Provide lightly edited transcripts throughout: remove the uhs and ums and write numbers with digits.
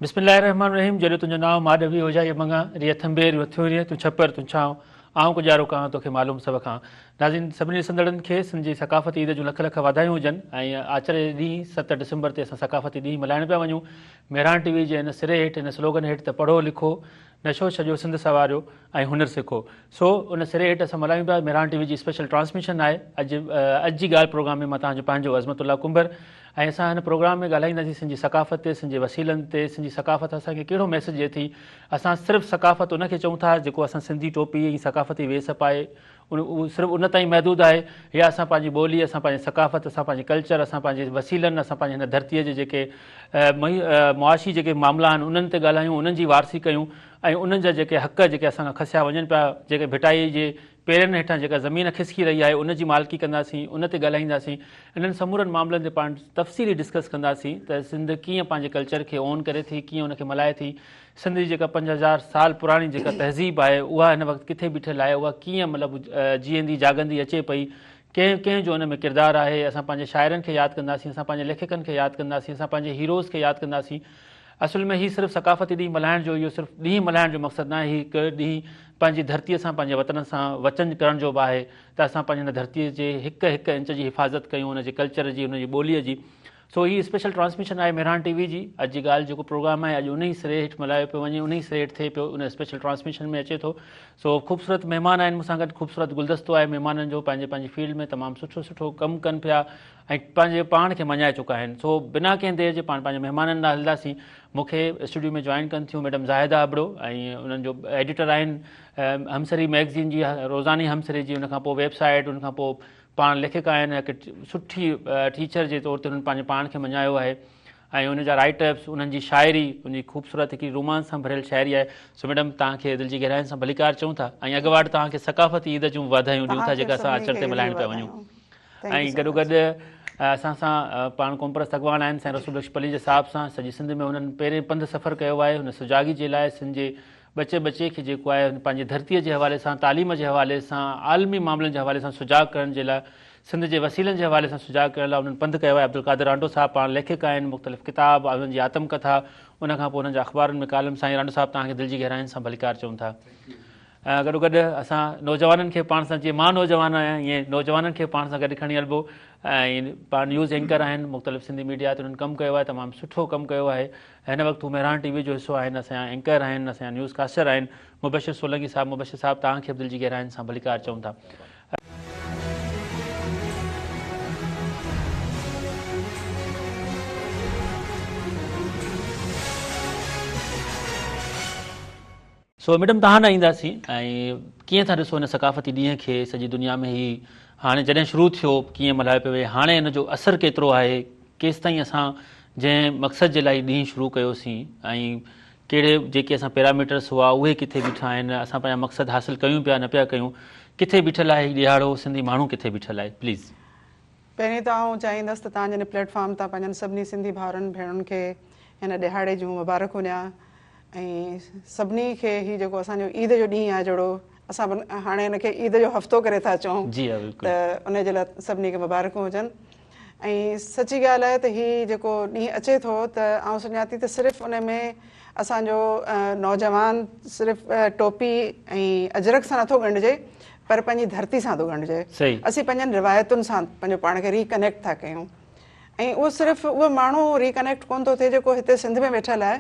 बिस्मिल्लाहिर्रहमानिर्रहीम। जॾहिं तुंहिंजो नाम माधवी हुजा या मंगा रिया थंबे वथियो तूं छपर तूं छांव आऊं गुज़ारो कहां तोखे मालूम सभ खां। नाज़रीन, सभिनी ॾिसंदड़नि खे सिंधी सकाफ़ती ईद जूं लख लख वाधायूं हुजनि ऐं आचरे ॾींहुं 7 डिसंबर ते असां सकाफ़ती ॾींहुं मल्हाइण पिया वञूं। मेहरान टीवी जे हिन सिरे हेठि हिन स्लोगन हेठि त पढ़ो लिखो नशो छॾियो सिंध सवारियो ऐं हुनर सिखो। सो उन सिरे हेठि असां मल्हायूं पिया। मेहरान टीवी जी स्पेशल ट्रांसमिशन आहे अॼु जी ॻाल्हि प्रोग्राम में मां तव्हांजो पंहिंजो अज़मतुल्ला कुंबर ऐं असां हिन प्रोग्राम में ॻाल्हाईंदासीं सिंधी सकाफ़त ते, सिंधी वसीलनि ते। सिंधी सकाफ़त असांखे कहिड़ो मैसेज ॾिए थी। असां सिर्फ़ु सकाफ़त उनखे चऊं था जेको असां सिंधी टोपी ऐं सकाफ़ती वेस पाए उहो सिर्फ़ु उन ताईं महदूदु आहे, या असां पंहिंजी ॿोली, असां पंहिंजी सकाफ़त, असां पंहिंजे कल्चर, असां पंहिंजे वसीलनि, असां पंहिंजे हिन धरतीअ जे जेके मुआशी जेके मामला आहिनि उन्हनि ते ॻाल्हायूं, उन्हनि जी वारसी कयूं ऐं उन्हनि जा जेके हक़ जेके असां खां खसिया वञनि पिया, जेके भिटाई जे पेरनि हेठां जेका ज़मीन खिसकी रही आहे उन जी मालिकी कंदासीं, उन ते ॻाल्हाईंदासीं। इन्हनि समूरनि मामलनि ते पाण तफ़सीली डिस्कस कंदासीं त सिंध कीअं पंहिंजे कल्चर खे ऑन करे थी, कीअं उनखे मल्हाए थी। सिंध जी जेका 5000 साल पुराणी जेका तहज़ीब आहे उहा हिन वक़्तु किथे बीठल आहे, उहा कीअं मतिलबु जीअंदी जाॻंदी अचे पई, कंहिं जो हुन में किरदारु आहे। असां पंहिंजे शाइरनि खे यादि कंदासीं, असां पंहिंजे लेखकनि खे यादि कंदासीं, असां पंहिंजे हीरोज़ खे यादि कंदासीं। असुल में हीउ सिर्फ़ु सकाफ़ती ॾींहुं मल्हाइण जो, इहो सिर्फ़ु ॾींहुं मल्हाइण जो मक़सदु न आहे। हीउ हिकु ॾींहुं पंहिंजी धरतीअ सां, पंहिंजे वतन सां वचन करण जो बि आहे त असां पंहिंजे हिन धरतीअ जे हिकु हिकु इंच जी हिफ़ाज़त कयूं, हुनजे कल्चर जी, हुनजी ॿोलीअ जी। सो हीअ स्पेशल ट्रांसमिशन आहे मेहरान टीवी जी। अॼु जी ॻाल्हि जेको प्रोग्राम आहे अॼु उन ई सिरे हेठि मल्हायो पियो वञे, उन ई सिरे हेठि थिए पियो, उन स्पेशल ट्रांसमिशन में अचे थो। सो ख़ूबसूरत महिमान आहिनि मूंसां गॾु, ख़ूबसूरत गुलदस्तो आहे महिमाननि जो, पंहिंजे पंहिंजी फील्ड में तमामु सुठो सुठो कमु कनि पिया ऐं पंहिंजे पाण खे मञाए चुका आहिनि। सो बिना कंहिं देरि जे पाण पंहिंजे महिमाननि ॾांहुं हलंदासीं। मूंखे स्टूडियो में जॉइन कनि थियूं मैडम ज़ाहिदा अबड़ो ऐं उन्हनि जो एडिटर आहिनि हमसरी मैगज़ीन जी, रोज़ानी हमसरी जी, उनखां पोइ वेबसाइट, उनखां पोइ पाण लेखक आहिनि, हिकु सुठी टीचर जे तौर ते उन्हनि पंहिंजे पाण खे मञायो आहे ऐं उनजा राइटअप्स, उन्हनि जी शाइरी, उनजी ख़ूबसूरत हिकिड़ी रोमांस सां भरियल शाइरी आहे। सो मैडम तव्हांखे दिलि जी गहराइनि सां भलीकार चऊं था ऐं अॻुवाट तव्हांखे सकाफ़ती ईद जूं वाधायूं ॾियूं था जेका असां अचर ते मल्हाइण पिया वञूं। ऐं गॾोगॾु असां सां पाण कोमप्रस्त अॻवान आहिनि साईं रसूल बख़्श पली जे साहिब सां। सॼी सिंध में हुननि पहिरें पंधु सफ़रु कयो आहे, हुन सुजागी जे लाइ सिंध जे बचे खे जेको आहे पंहिंजे धरतीअ जे हवाले सां, तालीम जे हवाले सां, आलमी मामलनि जे हवाले सां सुजाग करण जे लाइ, सिंध जे वसीलनि जे हवाले सां सुजाग करण लाइ उन्हनि पंधु कयो आहे। अब्दुल क़ादिर रांडो साहिबु पाण लेखक आहिनि, मुख़्तलिफ़ किताब, उन्हनि जी आतमकथा, उनखां पोइ उन्हनि जा अख़बारनि में कालम। साईं रांडो साहिबु तव्हांखे दिलि जी गहराइनि सां भलीकार चऊं था। गॾोगॾु असां नौजवाननि खे पाण सां, जीअं मां नौजवान आहियां ईअं नौजवाननि खे पाण सां गॾु खणी हलिबो ऐं पाण न्यूज़ एंकर आहिनि, मुख़्तलिफ़ सिंधी मीडिया ते उन्हनि कमु कयो आहे, तमामु सुठो कमु कयो आहे। हिन वक़्तु हू मेहरान टीवी जो हिसो आहिनि, असांजा एंकर आहिनि, असांजा न्यूज़ कास्टर आहिनि मुबशिर सोलंकी साहिबु। मुबशिर साहिबु तव्हांखे बि दिलि जी गहराइनि सां भलीकार चऊं था। सो मैडम तव्हां न ईंदासीं ऐं कीअं था ॾिसो हिन सकाफ़ती ॾींहं खे सॼी दुनिया में? ही हाणे जॾहिं शुरू थियो कीअं मल्हायो पियो वञे, हाणे हिन जो असरु केतिरो आहे, केसि ताईं असां जंहिं मक़सद जे लाइ ॾींहुं शुरू कयोसीं ऐं कहिड़े जेके असां पैरामीटर्स हुआ उहे किथे बीठा आहिनि, असां पंहिंजा मक़सद हासिलु कयूं पिया न पिया कयूं, किथे बीठल आहे हीउ ॾियारो, सिंधी माण्हू किथे बीठल आहे? प्लीज़। पहिरीं त आउं चाहींदसि त तव्हांजे हिन प्लेटफॉर्म तां पंहिंजनि सभिनी सिंधी भाउरनि भेणुनि खे हिन ॾिहाड़े जूं मुबारकूं ॾियां ऐं सभिनी खे हीउ जेको असांजो ईद जो ॾींहुं आहे जहिड़ो असां हाणे हिनखे ईद जो हफ़्तो करे था चऊं, त उनजे लाइ सभिनी खे मुबारकूं हुजनि। ऐं सची ॻाल्हि आहे त हीउ जेको ॾींहुं अचे थो त आउं सम्झां थी त सिर्फ़ु उन में असांजो नौजवान सिर्फ़ु टोपी ऐं अजरक सां नथो ॻंढिजे, पर पंहिंजी धरती सां थो ॻंढिजे। असीं पंहिंजनि रिवायतुनि सां पंहिंजो पाण खे रिकनेक्ट था कयूं ऐं उहो सिर्फ़ु उहो माण्हू रिकनेक्ट कोन थो थिए जेको हिते सिंध में वेठल आहे,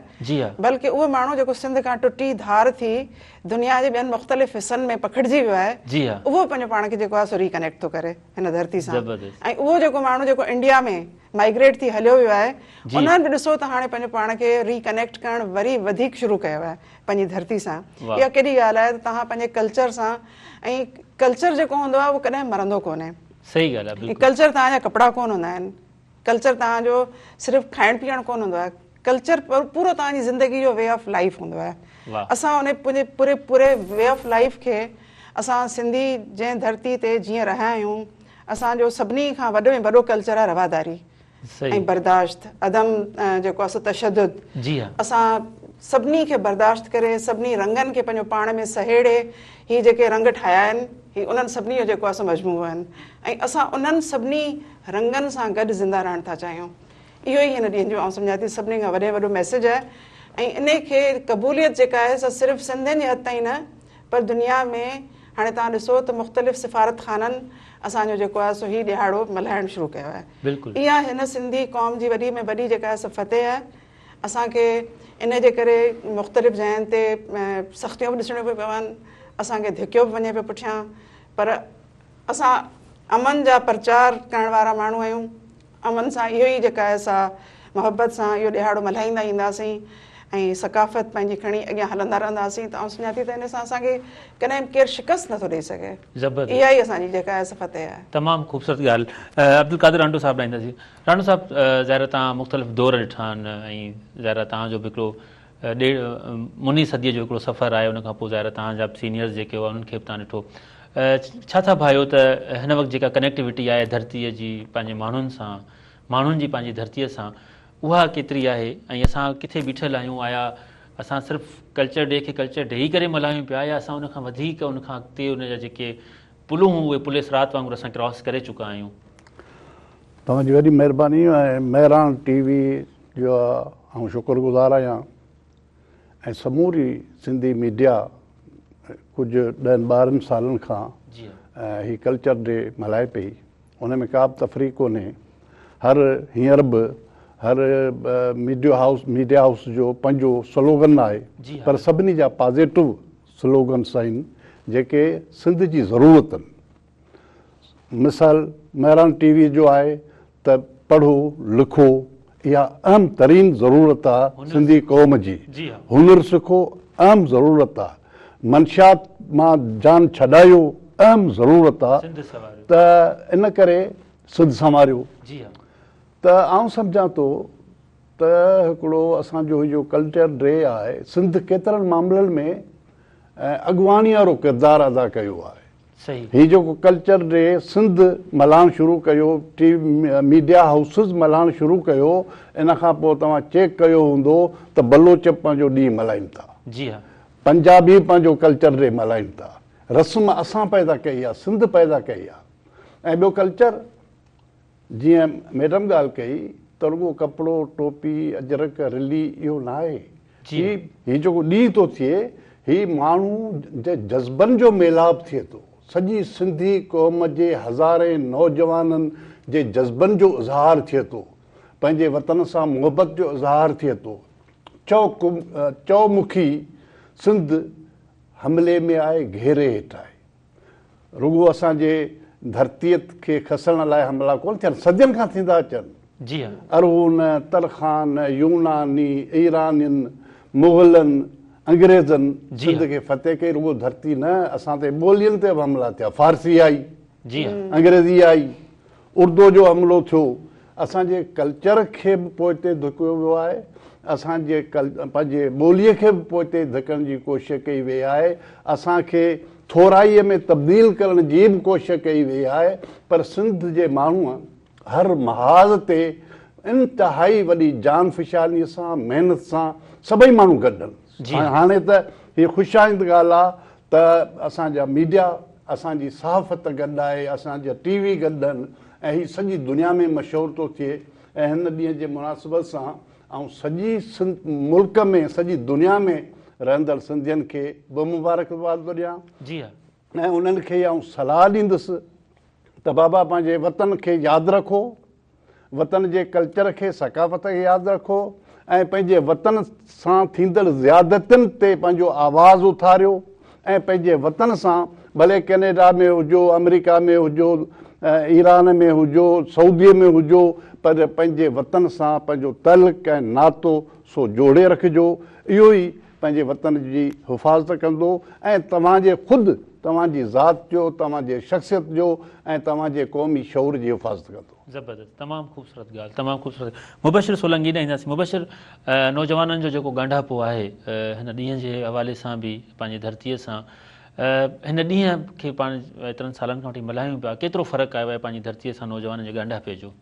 बल्कि उहो माण्हू जेको सिंध खां टुटी धार थी दुनिया जे ॿियनि मुख़्तलिफ़ हिसनि में पखिड़िजी वियो आहे, उहो पंहिंजो पाण खे जेको आहे सो रिकनेक्ट थो करे हिन धरती सां। ऐं उहो जेको माण्हू जेको इंडिया में माइग्रेट थी हलियो वियो आहे, उन्हनि बि ॾिसो त हाणे पंहिंजो पाण खे रिकनेक्ट करणु वरी वधीक शुरू कयो आहे पंहिंजी धरती सां। इहा केॾी ॻाल्हि आहे त तव्हां पंहिंजे कल्चर सां, ऐं कल्चर जेको हूंदो आहे उहो कॾहिं मरंदो कोन्हे। सही ॻाल्हि आहे। कल्चर तव्हांजा कपिड़ा कोन हूंदा आहिनि, कल्चर तव्हांजो सिर्फ़ु खाइण पीअण कोन हूंदो आहे, कल्चर पूरो तव्हांजी ज़िंदगी जो वे ऑफ लाइफ हूंदो आहे। असां उन पूरे वे ऑफ लाइफ खे असां सिंधी जंहिं धरती ते जीअं रहिया आहियूं, असांजो सभिनी खां वॾो में वॾो कल्चर आहे रवादारी ऐं बर्दाश्त, अदम जेको आहे सो तशद्दुद। असां सभिनी खे बर्दाश्त करे, सभिनी रंगनि खे पंहिंजो पाण में सहेड़े हीअ जेके रंग ठाहिया आहिनि, हीअ उन्हनि सभिनी जो जेको आहे सो मजमूओ आहिनि ऐं असां उन्हनि सभिनी रंगनि सां गॾु ज़िंदा रहणु था चाहियूं। इहो ई हिन ॾींहं जो आउं सम्झां थी सभिनी खां वॾे वॾो मैसेज आहे। ऐं इन खे क़बूलियत जेका आहे सा सिर्फ़ु सिंधियुनि जे हथ ताईं न पर दुनिया में हाणे तव्हां ॾिसो त मुख़्तलिफ़ सिफ़ारत ख़ाननि असांजो जेको आहे सो हीउ ॾिहाड़ो मल्हाइणु शुरू कयो आहे। बिल्कुलु इहा हिन सिंधी क़ौम जी वॾी में वॾी जेका आहे सो फतेह आहे। असांखे इन जे करे मुख़्तलिफ़ जॻहियुनि ते सख़्तियूं बि ॾिसणियूं पियूं पवनि, असांखे धिकियो बि वञे पियो पुठियां, पर असां अमन जा प्रचार करण वारा माण्हू आहियूं। अमन सां इहो ई जेका आहे सा मोहबत सां इहो ॾिहाड़ो मल्हाईंदा ईंदासीं ऐं सकाफ़त पंहिंजी खणी अॻियां हलंदा रहंदासीं। त आउं सुञा थी त हिन सां असांखे कॾहिं केरु शिकस्त नथो ॾेई सघे। ज़बरदस्त, इहा ई असांजी जेका आहे सा फतेह आहे। तमामु ख़ूबसूरत ॻाल्हि। अब्दुल कादिर रांडो साहिबु ईंदासीं। रांडो साहिबु, ज़ाहिर तव्हां मुख़्तलिफ़ दौर ॾिठा आहिनि ऐं ज़ाहिर तव्हांजो बि हिकिड़ो मुनी सदीअ जो हिकिड़ो सफ़र आहे। उनखां पोइ ज़ाहिर तव्हांजा सीनियर्स जेके हुआ उन्हनि खे बि तव्हां ॾिठो। छा था भायो त हिन वक़्तु जेका कनेक्टिविटी आहे धरतीअ जी पंहिंजे माण्हुनि सां, माण्हुनि जी पंहिंजी धरतीअ सां, उहा केतिरी आहे ऐं असां किथे बीठल आहियूं? आया असां सिर्फ़ु कल्चर डे खे कल्चर डे ई करे मल्हायूं पिया या असां उनखां वधीक उनखां अॻिते उनजा जेके पुलूं उहे पुलिस रात वांगुरु असां क्रॉस करे चुका आहियूं? तव्हांजी वॾी महिरबानी ऐं महिरान टीवी जो ऐं शुक्रगुज़ार आहियां ऐं समूरी सिंधी मीडिया कुझु 10-12 सालनि खां हीअ कल्चर डे मल्हाए पई। उन में का बि तफ़रीक़ कोन्हे। हींअर बि हर मीडिया हाउस जो पंहिंजो स्लोगन आहे, पर सभिनी जा पॉज़िटिव स्लोगन्स आहिनि जेके सिंध जी ज़रूरत आहिनि। मिसाल महिरान टीवी जो आहे त पढ़ो लिखो, इहा अहम तरीन ज़रूरत आहे सिंधी क़ौम जी। हुनर सिखो, अहम ज़रूरत आहे। मंशियात मां जान छॾायो, अहम ज़रूरत आहे। त इन करे सिंध संवारियो। त आउं सम्झां थो त हिकिड़ो असांजो इहो कल्चर डे आहे, सिंध केतिरनि मामलनि में अॻुवाणी वारो किरदारु अदा कयो आहे। हीउ जेको कल्चर डे सिंध मल्हाइणु शुरू कयो, मीडिया हाउसिस मल्हाइणु शुरू कयो, इन खां पोइ तव्हां चेक कयो हूंदो त बलोच पंहिंजो ॾींहुं मल्हाइनि था, पंजाबी पंहिंजो कल्चर डे मल्हाइनि था। रस्म असां पैदा कई आहे, सिंध पैदा कई आहे। ऐं ॿियो कल्चर, जीअं मैडम ॻाल्हि कई त रुॻो कपिड़ो टोपी अजरक रिली इहो न आहे। हीउ जेको ॾींहुं थो थिए, हीउ माण्हू जे जज़्बनि जो मेलाप थिए थो। सॼी सिंधी क़ौम जे हज़ारे नौजवाननि जे जज़्बनि जो इज़हार थिए थो, पंहिंजे वतन सां मुहबत जो इज़हार थिए थो। चौमुखी सिंध हमले में आहे, घेरे हेठि आहे। रुॻो असांजे धरतीअ खे खसण लाइ हमला कोन थियनि, सदियुनि खां थींदा अचनि। अरबून, तरखान, यूनानी, ईरानियुनि, मुग़लनि, अंग्रेज़नि सिंध खे फतेह कई। रुॻो धरती न, असां ते ॿोलियुनि ते बि हमला थिया। फारसी आई, अंग्रेज़ी आई, उर्दू जो हमिलो थियो। असांजे कल्चर खे बि पोइ हिते धिकियो वियो आहे, असांजे पंहिंजे ॿोलीअ खे बि पोइ हिते धिकण जी कोशिशि कई वई आहे। असांखे थोराईअ में तब्दील करण जी बि कोशिशि कई वई आहे। पर सिंध जे माण्हूअ हर महाज़ ते इंतिहाई वॾी जान फिशानीअ सां, महिनत सां सभई माण्हू गॾु आहिनि। हाणे त हीअ ख़ुशाइंद ॻाल्हि आहे त असांजा मीडिया, असांजी सहाफ़त गॾु आहे, असांजा टीवी गॾु आहिनि ऐं हीअ सॼी दुनिया में मशहूरु थो थिए। ऐं हिन ॾींहं जे मुनासिबत सां ऐं सॼी मुल्क में, सॼी दुनिया में रहंदड़ सिंधियुनि खे बि मुबारकबाद थो ॾियां। ऐं उन्हनि खे आउं सलाह ॾींदुसि त बाबा पंहिंजे वतन खे यादि रखो, वतन जे कल्चर खे, सकाफ़त खे यादि रखो ऐं पंहिंजे वतन सां थींदड़ ज़ियादतियुनि ते पंहिंजो आवाज़ उथारियो ऐं पंहिंजे वतन सां, भले कैनेडा में हुजो, अमेरिका में हुजो, ईरान में हुजो, सऊदीअ में हुजो, पर पंहिंजे वतन सां पंहिंजो तल्क ऐं नातो सो जोड़े रखिजो। इहो ई पंहिंजे वतन जी हिफ़ाज़त कंदो ऐं तव्हांजे ख़ुदि तव्हांजी ज़ात जो, तव्हांजे शख़्सियत जो ऐं तव्हांजे क़ौमी शऊर जी हिफ़ाज़त कंदो। ज़बरदस्त, तमामु ख़ूबसूरत ॻाल्हि, तमामु ख़ूबसूरत। मुबशिर सोलंगी ॾांहुं ईंदासीं। मुबशिर, नौजवाननि जो जेको ॻंढापो आहे हिन ॾींहं जे हवाले सां बि, पंहिंजी धरतीअ सां, हिन ॾींहं खे पाण एतिरनि सालनि खां वठी मल्हायूं पिया, केतिरो फ़र्क़ु आयो आहे पंहिंजी धरतीअ सां नौजवाननि जे ॻंढापे जो?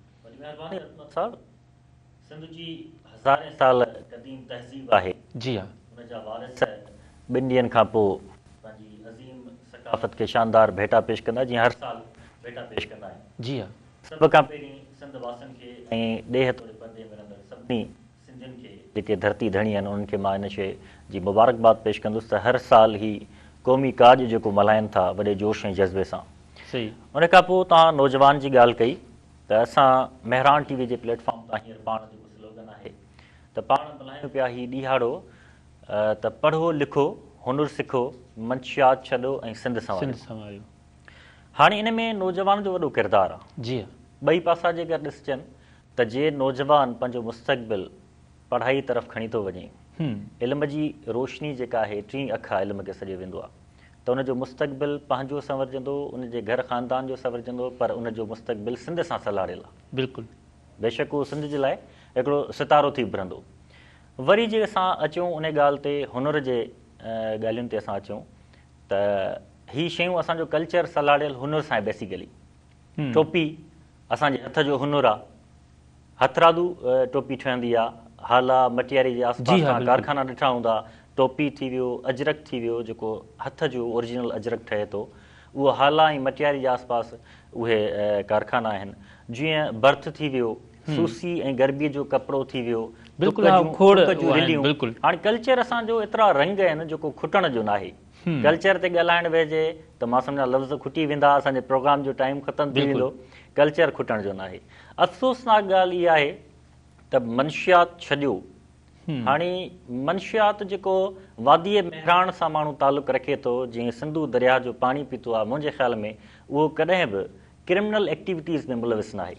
महिरबानी रतन साहिबु, सिंध जी हज़ारे साल क़दीम तहज़ीब आहे। जी हा, हुनजा वारिस ॿिनि ॾींहंनि खां पोइ पंहिंजी अज़ीम सकाफ़त खे शानदार भेटा पेश कंदा, जीअं हर साल भेटा पेश कंदा आहिनि। जी हा, सभ खां पहिरीं सिंध वासियुनि खे ऐं ॾेह तोड़े परदे में रहंदड़ सभिनी सिंधियुनि सिंधियुनि खे जेके धरती धणी आहिनि उन्हनि खे मां इन शइ जी मुबारकबाद पेश कंदुसि त हर साल ई क़ौमी काज जेको मल्हाइनि था वॾे जोश ऐं जज़्बे सां। सही। उन खां पोइ तव्हां नौजवान जी ॻाल्हि कई त असां मेहरान टीवी जे प्लेटफॉर्म तां हींअर पाण जेको स्लोगन आहे त पाण मल्हायूं पिया ही ॾींहाड़ो त पढ़ो लिखो हुनुर सिखो मंशियात छॾो ऐं सिंध संवारियो। हाणे इन में नौजवान जो वॾो किरदारु आहे। जी। ॿई पासा जेकर ॾिसजनि त जे नौजवान पंहिंजो मुस्तक़बिल पढ़ाई तरफ़ खणी थो वञे, इल्म जी रोशनी जेका आहे टीं अख आहे इल्म खे सॼो वेंदो आहे त उनजो मुस्तक़बिल पंहिंजो संवरजंदो, उनजे घर ख़ानदान जो संवरजंदो, पर उनजो मुस्तक़बिल सिंध सां सलाड़ियल आहे। बिल्कुलु। बेशक उहो सिंध जे लाइ हिकिड़ो सितारो थी उभरंदो। वरी जे असां अचूं उन ॻाल्हि ते, हुनुर जे ॻाल्हियुनि ते असां अचूं त ही शयूं असांजो कल्चर सलाड़ियल हुनुर सां आहे। बेसिकली टोपी असांजे हथ जो हुनुर आहे, हथरादू टोपी ठहंदी आहे, हाला मटियारी जे आसपास कारखाना ॾिठा हूंदा, टोपी थी वियो, अजरक थी वियो जेको हथ जो ओरिजिनल अजरक ठहे थो, उहो हाला ऐं मटियारी जे आसपास उहे कारखाना आहिनि। जीअं बर्थ थी वियो, सूसी ऐं गरबीअ जो कपिड़ो थी वियो, हाणे कल्चर असांजो एतिरा रंग आहिनि जेको खुटण जो न आहे। कल्चर ते ॻाल्हाइण वेहिजे त मां सम्झा लफ़्ज़ खुटी वेंदा, असांजे प्रोग्राम जो टाइम ख़तमु थी वेंदो। कल्चर खुटण जो न आहे। अफ़सोसनाक ॻाल्हि इहा आहे त मंशियात छॾियो। हाणे मंशियात जेको वादीअ मेहरान सां माण्हू तालुक़ु रखे थो, जीअं सिंधू दरिया जो पाणी पीतो आहे, मुंहिंजे ख़्याल में उहो कॾहिं बि क्रिमिनल एक्टिविटीज़ में मुलविस न आहे।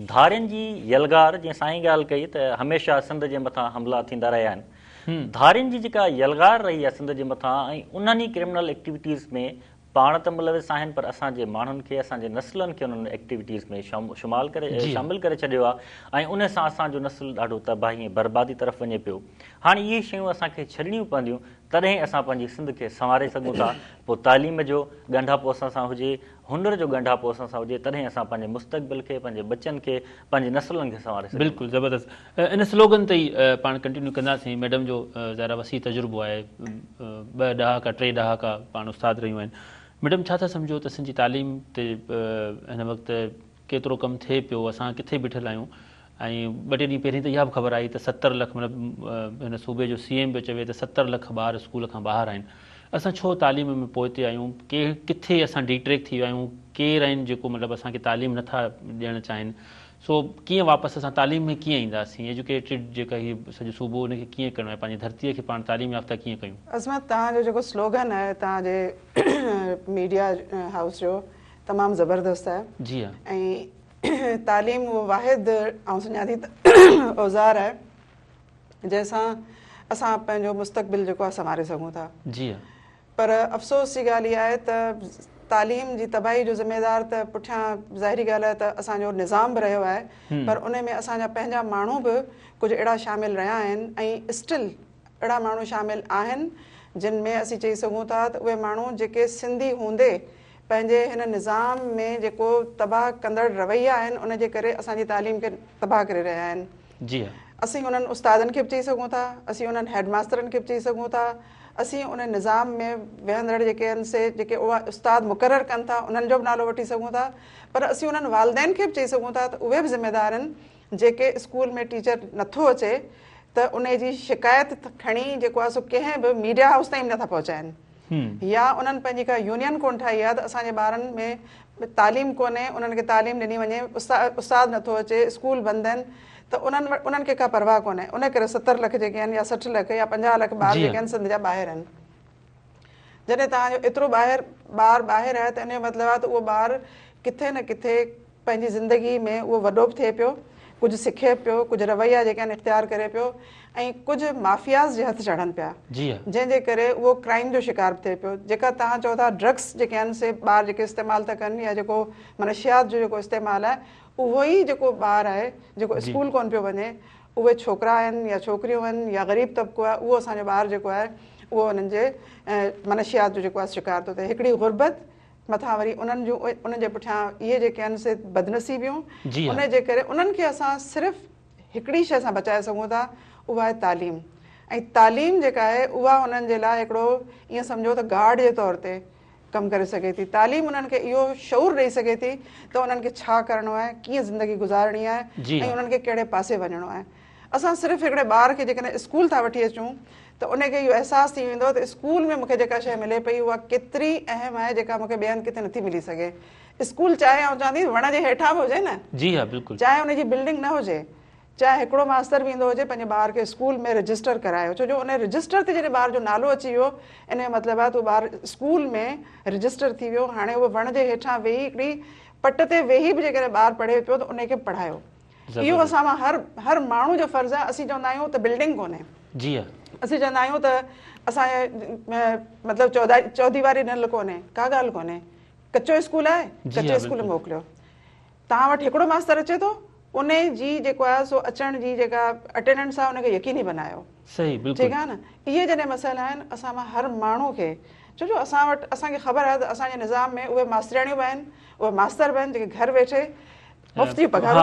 धारियुनि जी यलगार, जीअं साईं ॻाल्हि कई त हमेशह सिंध जे मथां हमला थींदा रहिया आहिनि। धारियुनि जी जेका यलगार रही आहे सिंध जे मथां, ऐं उन्हनि क्रिमिनल एक्टिविटीज़ में पाण त मुलविस आहिनि, पर असांजे माण्हुनि खे, असांजे नस्लनि खे उन्हनि एक्टिविटीज़ में शामिल करे छॾियो आहे, ऐं उन सां असांजो नस्ल ॾाढो तबाही ऐं बर्बादी तरफ़ वञे पियो। हाणे इहे शयूं असांखे छॾणियूं पवंदियूं, तॾहिं असां पंहिंजी सिंध खे संवारे सघूं था। पोइ तालीम जो ॻंढापो असां सां हुजे, हुनुर जो ॻंढापो असां सां हुजे, तॾहिं असां पंहिंजे मुस्तक़बिल खे, पंहिंजे बच्चनि खे, पंहिंजे नस्लनि खे संवारे सघूं। बिल्कुलु ज़बरदस्त। इन स्लोगन ते ई पाण कंटिन्यू कंदासीं। मैडम जो ज़ाहिर वसी तजुर्बो आहे, 2 ॾहाका 3 ॾहाका पाण उस्ताद रहियूं आहिनि। मैडम छा था सम्झो त सिंधी तालीम ते हिन वक़्तु केतिरो कमु थिए पियो, असां किथे बीठल आहियूं? ऐं 2 ॾींहं पहिरीं त इहा बि ख़बर आई त 70 लख, मतिलबु हिन सूबे जो CM पियो चवे त 70 लख ॿार स्कूल खां ॿाहिरि आहिनि। असां छो तालीम में पोइते आहियूं? किथे असां डिट्रैक थी विया आहियूं? केरु आहिनि जेको मतिलबु असांखे तालीम नथा ॾियणु चाहिनि? सो कीअं वापसि असां तालीम में कीअं ईंदासीं? एजुकेटेड जेका हीअ सॼो सूबो उनखे कीअं करिणो आहे? पंहिंजी धरतीअ खे पाण तालीम याफ़्ता कीअं कयूं? अज़मत, तव्हांजो जेको स्लोगन आहे तव्हांजे मीडिया हाउस जो तमामु ज़बरदस्त आहे। जी हा। ऐं तालीम उहो वाहिद ऐं सुञा थी त औज़ार आहे जंहिंसां असां पंहिंजो मुस्तक़बिल जेको आहे संवारे सघूं था। जी हा। पर अफ़सोस जी ॻाल्हि इहा आहे त तालीम जी तबाही जो ज़िम्मेदार त पुठियां ज़ाहिरी ॻाल्हि आहे त असांजो निज़ाम बि रहियो आहे, पर उन में असांजा पंहिंजा माण्हू बि कुझु अहिड़ा शामिल रहिया आहिनि ऐं स्टिल अहिड़ा माण्हू शामिल आहिनि जिन में असीं चई सघूं था त उहे माण्हू जेके सिंधी हूंदे पंहिंजे हिन निज़ाम में जेको तबाह कंदड़ रवैया आहिनि उनजे करे असांजी तालीम खे तबाह करे रहिया आहिनि। जी हा। असीं उन्हनि उस्तादनि खे बि चई सघूं था, असीं उन्हनि हेडमास्टरनि खे बि चई सघूं था, असीं उन निज़ाम में वेहंदड़ जेके आहिनि से जेके उहा उस्ताद मुक़ररु कनि था उन्हनि जो बि नालो वठी सघूं था, पर असीं उन्हनि वालदेन खे बि चई सघूं था त उहे बि ज़िम्मेदार आहिनि जेके स्कूल में टीचर नथो अचे त उन जी शिकायत खणी जेको आहे सो कंहिं बि मीडिया हाउस ताईं नथा पहुचाइनि, या उन्हनि पंहिंजी का यूनियन कोन ठाही आहे त असांजे ॿारनि में तालीम कोन्हे, उन्हनि खे तालीम ॾिनी वञे, उस्ताद नथो अचे, स्कूल बंदि आहिनि, त उन्हनि खे का परवाह कोन्हे। उन करे 70 लख जेके आहिनि या 60 लख या 50 लख ॿार जेके आहिनि सिंध जा ॿाहिरि आहिनि। जॾहिं तव्हांजो एतिरो ॿार ॿाहिरि आहे त इन जो मतिलबु आहे त उहो ॿार किथे न किथे पंहिंजी ज़िंदगी में उहो वॾो बि थिए पियो, कुझु सिखे पियो, कुझु रवैया जेके आहिनि इख़्तियार करे पियो, ऐं कुझु माफ़ियाज़ जे हथ चढ़नि पिया, जंहिंजे करे उहो क्राइम जो शिकार बि थिए पियो। जेका तव्हां चओ था ड्रग्स जेके आहिनि से ॿार जेके इस्तेमालु था कनि या जेको मनशियात जो जेको इस्तेमालु आहे, उहो ई जेको ॿार आहे जेको स्कूल कोन पियो वञे, उहे छोकिरा आहिनि या छोकिरियूं आहिनि या ग़रीब तबिको आहे, उहो असांजो ॿार जेको आहे उहो उन्हनि जे मनशियात जो जेको आहे शिकार थो थिए। हिकिड़ी गुरबत मथां वरी उन्हनि जूं उन्हनि जे पुठियां इहे जेके आहिनि से बदनसीबियूं, उन जे करे उन्हनि खे असां सिर्फ़ु हिकिड़ी शइ सां बचाए सघूं था, उहा आहे तालीम। ऐं तालीम जेका आहे उहा उन्हनि जे लाइ हिकिड़ो ईअं सम्झो त गार्ड जे तौर ते कमु करे सघे थी। तालीम उन्हनि खे इहो शऊर ॾेई सघे थी त उन्हनि खे छा करिणो आहे, कीअं ज़िंदगी गुज़ारणी आहे ऐं उन्हनि खे कहिड़े पासे वञिणो आहे। असां सिर्फ़ु हिकिड़े ॿार खे जेकॾहिं स्कूल था वठी अचूं त उनखे इहो अहसासु थी वेंदो त स्कूल में मूंखे जेका शइ मिले पई उहा केतिरी अहम आहे जेका मूंखे ॿियनि किथे नथी मिली सघे। स्कूल चाहे आउं चवां थी वण जे हेठां बि हुजे न, जी हा बिल्कुलु, चाहे उनजी बिल्डिंग न हुजे, चाहे हिकिड़ो मास्तर बि ईंदो हुजे पंहिंजे ॿार खे स्कूल में रजिस्टर करायो, छो जो उन रजिस्टर ते जॾहिं ॿार जो नालो अची वियो इन जो मतिलबु आहे त ॿार स्कूल में रजिस्टर थी वियो। हाणे उहो वण जे हेठां वेही हिकिड़ी पट ते वेही बि जेकॾहिं ॿारु पढ़े पियो त उनखे पढ़ायो। इहो असां मां हर माण्हू जो फर्ज़ु आहे। असीं चवंदा आहियूं त बिल्डिंग कोन्हे, जी हा, असीं चवंदा आहियूं त असांजे मतिलबु चौधीवारी नल कोन्हे, का ॻाल्हि कोन्हे, कचो स्कूल आहे, कचे स्कूल मोकिलियो। तव्हां वटि हिकिड़ो मास्तर अचे थो, उन जी जेको आहे सो अचण जी जेका अटेंडेंस आहे उनखे यकीनी बनायो। सही, बिल्कुलु ठीकु आहे न। इहे जॾहिं मसइला आहिनि असां मां हर माण्हू खे, छो जो असां वटि असांखे ख़बर आहे त असांजे निज़ाम में उहे मास्टरियाणियूं बि आहिनि, उहे मास्तर बि आहिनि जेके घर वेठे मुफ़्त जी पघार